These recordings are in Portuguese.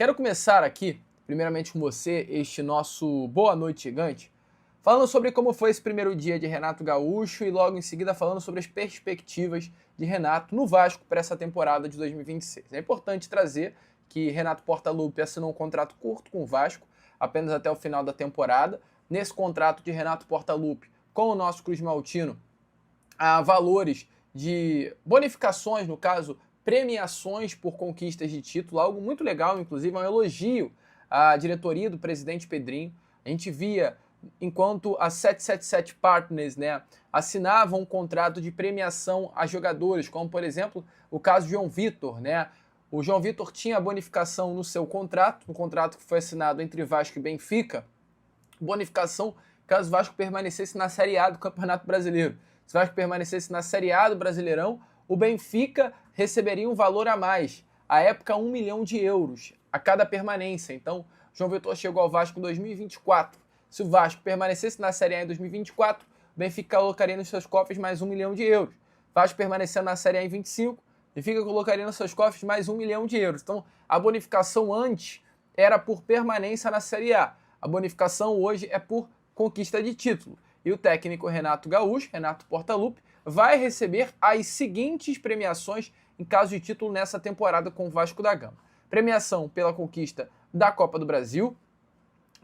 Quero começar aqui, primeiramente com você, este nosso Boa Noite Gigante, falando sobre como foi esse primeiro dia de Renato Gaúcho e logo em seguida falando sobre as perspectivas de Renato no Vasco para essa temporada de 2026. É importante trazer que Renato Portaluppi assinou um contrato curto com o Vasco, apenas até o final da temporada. Nesse contrato de Renato Portaluppi com o nosso Cruz Maltino, há valores de bonificações, no caso, premiações por conquistas de título, algo muito legal, inclusive, é um elogio à diretoria do presidente Pedrinho. A gente via, enquanto a 777 Partners, assinava um contrato de premiação a jogadores, como, por exemplo, o caso de João Vitor, O João Vitor tinha bonificação no seu contrato, no contrato que foi assinado entre Vasco e Benfica, bonificação caso o Vasco permanecesse na Série A do Campeonato Brasileiro. Se o Vasco permanecesse na Série A do Brasileirão, o Benfica receberia um valor a mais, à época 1 milhão de euros a cada permanência. Então, João Vitor chegou ao Vasco em 2024. Se o Vasco permanecesse na Série A em 2024, o Benfica colocaria nos seus cofres mais 1 milhão de euros. O Vasco permanecendo na Série A em 25, o Benfica colocaria nos seus cofres mais 1 milhão de euros. Então, a bonificação antes era por permanência na Série A. A bonificação hoje é por conquista de título. E o técnico Renato Gaúcho, Renato Portaluppi, vai receber as seguintes premiações em caso de título nessa temporada com o Vasco da Gama. Premiação pela conquista da Copa do Brasil.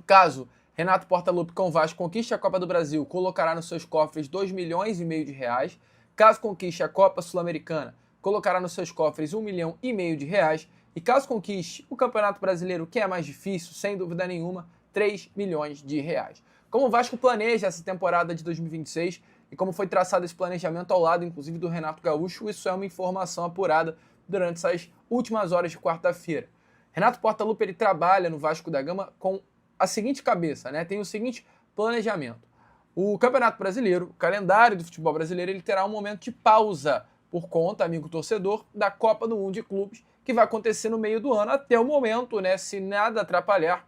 Caso Renato Portaluppi com o Vasco conquiste a Copa do Brasil, colocará nos seus cofres 2,5 milhões de reais. Caso conquiste a Copa Sul-Americana, colocará nos seus cofres 1,5 milhão de reais. E caso conquiste o Campeonato Brasileiro, que é mais difícil, sem dúvida nenhuma, 3 milhões de reais. Como o Vasco planeja essa temporada de 2026 e como foi traçado esse planejamento ao lado, inclusive, do Renato Gaúcho, isso é uma informação apurada durante essas últimas horas de quarta-feira. Renato Portaluppi, ele trabalha no Vasco da Gama com a seguinte cabeça, Tem o seguinte planejamento. O Campeonato Brasileiro, o calendário do futebol brasileiro, ele terá um momento de pausa por conta, amigo torcedor, da Copa do Mundo de Clubes, que vai acontecer no meio do ano, até o momento, se nada atrapalhar,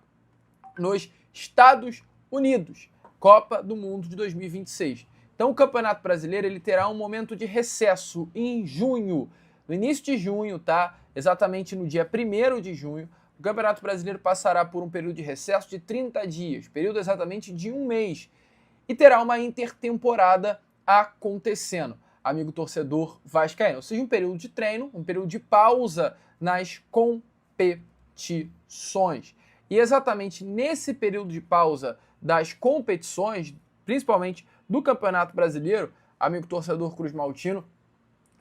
nos Estados Unidos, Copa do Mundo de 2026. Então o Campeonato Brasileiro ele terá um momento de recesso em junho, no início de junho, exatamente no dia 1º de junho, o Campeonato Brasileiro passará por um período de recesso de 30 dias, período exatamente de um mês, e terá uma intertemporada acontecendo, amigo torcedor vascaíno, ou seja, um período de treino, um período de pausa nas competições. E exatamente nesse período de pausa das competições, principalmente do Campeonato Brasileiro, amigo torcedor Cruz Maltino,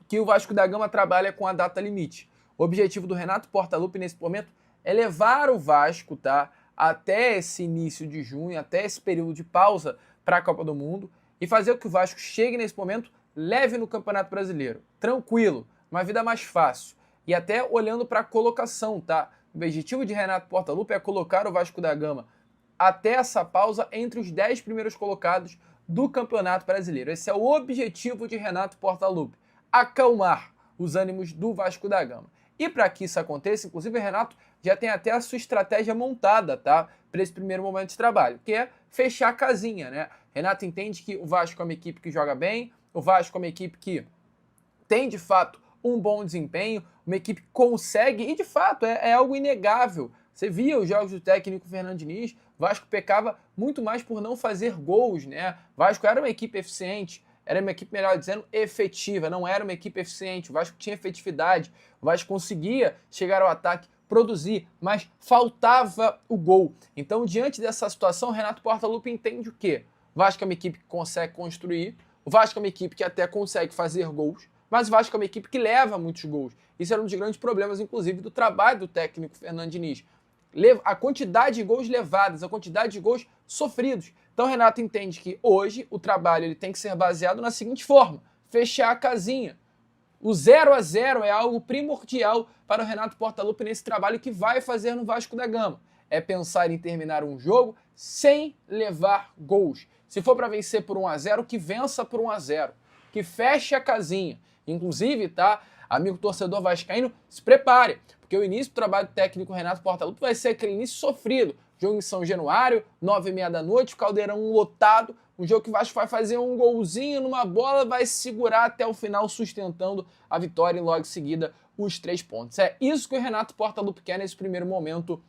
que o Vasco da Gama trabalha com a data limite. O objetivo do Renato Portaluppi nesse momento é levar o Vasco até esse início de junho, até esse período de pausa para a Copa do Mundo e fazer com que o Vasco chegue nesse momento leve no Campeonato Brasileiro, tranquilo, uma vida mais fácil. E até olhando para a colocação, O objetivo de Renato Portaluppi é colocar o Vasco da Gama até essa pausa entre os 10 primeiros colocados do Campeonato Brasileiro. Esse é o objetivo de Renato Portaluppi, acalmar os ânimos do Vasco da Gama. E para que isso aconteça, inclusive o Renato já tem até a sua estratégia montada, para esse primeiro momento de trabalho, que é fechar a casinha, Renato entende que o Vasco é uma equipe que joga bem, o Vasco é uma equipe que tem, de fato, um bom desempenho, uma equipe que consegue, e de fato é algo inegável. Você via os jogos do técnico Fernando Diniz, o Vasco pecava muito mais por não fazer gols, O Vasco era uma equipe eficiente, era uma equipe, melhor dizendo, efetiva, não era uma equipe eficiente, o Vasco tinha efetividade, o Vasco conseguia chegar ao ataque, produzir, mas faltava o gol. Então, diante dessa situação, o Renato Portaluppi entende o quê? O Vasco é uma equipe que consegue construir, o Vasco é uma equipe que até consegue fazer gols, mas o Vasco é uma equipe que leva muitos gols. Isso era um dos grandes problemas, inclusive, do trabalho do técnico Fernando Diniz. A quantidade de gols levados, a quantidade de gols sofridos. Então o Renato entende que hoje o trabalho ele tem que ser baseado na seguinte forma: fechar a casinha. O 0-0 é algo primordial para o Renato Portaluppi nesse trabalho que vai fazer no Vasco da Gama. É pensar em terminar um jogo sem levar gols. Se for para vencer por 1-0, que vença por 1-0. Que feche a casinha. Inclusive, amigo torcedor vascaíno, se prepare, porque o início do trabalho técnico Renato Portaluppi vai ser aquele início sofrido. Jogo em São Januário, 9h30 da noite, Caldeirão lotado, um jogo que o Vasco vai fazer um golzinho numa bola, vai segurar até o final, sustentando a vitória e logo em seguida os 3 pontos. É isso que o Renato Portaluppi quer nesse primeiro momento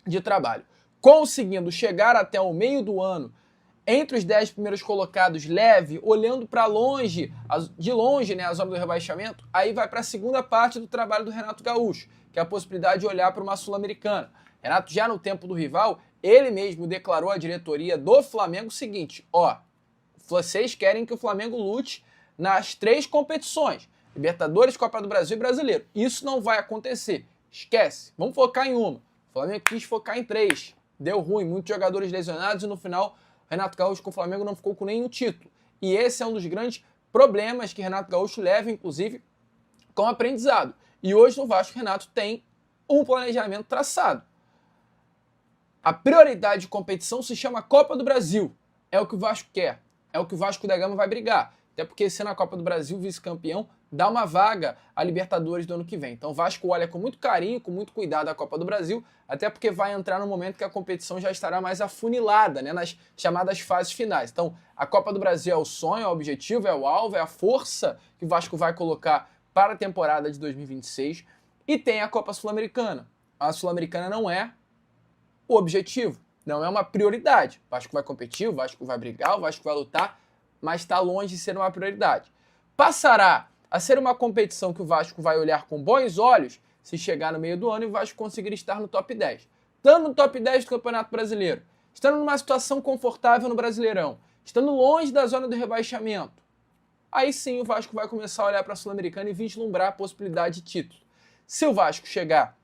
de trabalho. Conseguindo chegar até o meio do ano entre os 10 primeiros colocados, leve, olhando para longe, de longe, né, a zona do rebaixamento, aí vai para a segunda parte do trabalho do Renato Gaúcho, que é a possibilidade de olhar para uma Sul-Americana. Renato, já no tempo do rival, ele mesmo declarou à diretoria do Flamengo o seguinte: ó, vocês querem que o Flamengo lute nas 3 competições, Libertadores, Copa do Brasil e Brasileiro. Isso não vai acontecer, esquece, vamos focar em uma. O Flamengo quis focar em 3, deu ruim, muitos jogadores lesionados e no final Renato Gaúcho com o Flamengo não ficou com nenhum título. E esse é um dos grandes problemas que Renato Gaúcho leva, inclusive, com aprendizado. E hoje no Vasco, Renato tem um planejamento traçado. A prioridade de competição se chama Copa do Brasil. É o que o Vasco quer. É o que o Vasco da Gama vai brigar. Até porque, sendo a Copa do Brasil vice-campeão, dá uma vaga à Libertadores do ano que vem. Então o Vasco olha com muito carinho, com muito cuidado a Copa do Brasil, até porque vai entrar no momento que a competição já estará mais afunilada, né, nas chamadas fases finais. Então a Copa do Brasil é o sonho, é o objetivo, é o alvo, é a força que o Vasco vai colocar para a temporada de 2026. E tem a Copa Sul-Americana. A Sul-Americana não é o objetivo, não é uma prioridade. O Vasco vai competir, o Vasco vai brigar, o Vasco vai lutar, mas está longe de ser uma prioridade. Passará a ser uma competição que o Vasco vai olhar com bons olhos se chegar no meio do ano e o Vasco conseguir estar no top 10. Estando no top 10 do Campeonato Brasileiro, estando numa situação confortável no Brasileirão, estando longe da zona do rebaixamento, aí sim o Vasco vai começar a olhar para a Sul-Americana e vislumbrar a possibilidade de título. Se o Vasco chegar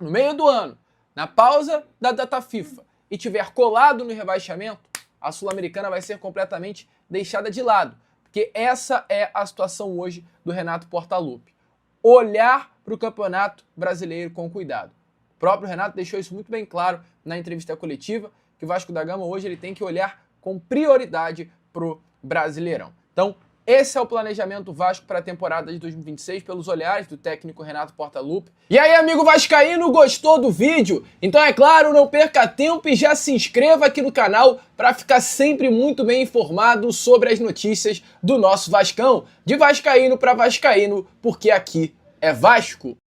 no meio do ano, na pausa da data FIFA, e tiver colado no rebaixamento, a Sul-Americana vai ser completamente deixada de lado. Porque essa é a situação hoje do Renato Portaluppi. Olhar para o Campeonato Brasileiro com cuidado. O próprio Renato deixou isso muito bem claro na entrevista coletiva, que o Vasco da Gama hoje ele tem que olhar com prioridade para o Brasileirão. Então, esse é o planejamento Vasco para a temporada de 2026 pelos olhares do técnico Renato Portaluppi. E aí, amigo vascaíno, gostou do vídeo? Então, é claro, não perca tempo e já se inscreva aqui no canal para ficar sempre muito bem informado sobre as notícias do nosso Vascão. De vascaíno para vascaíno, porque aqui é Vasco.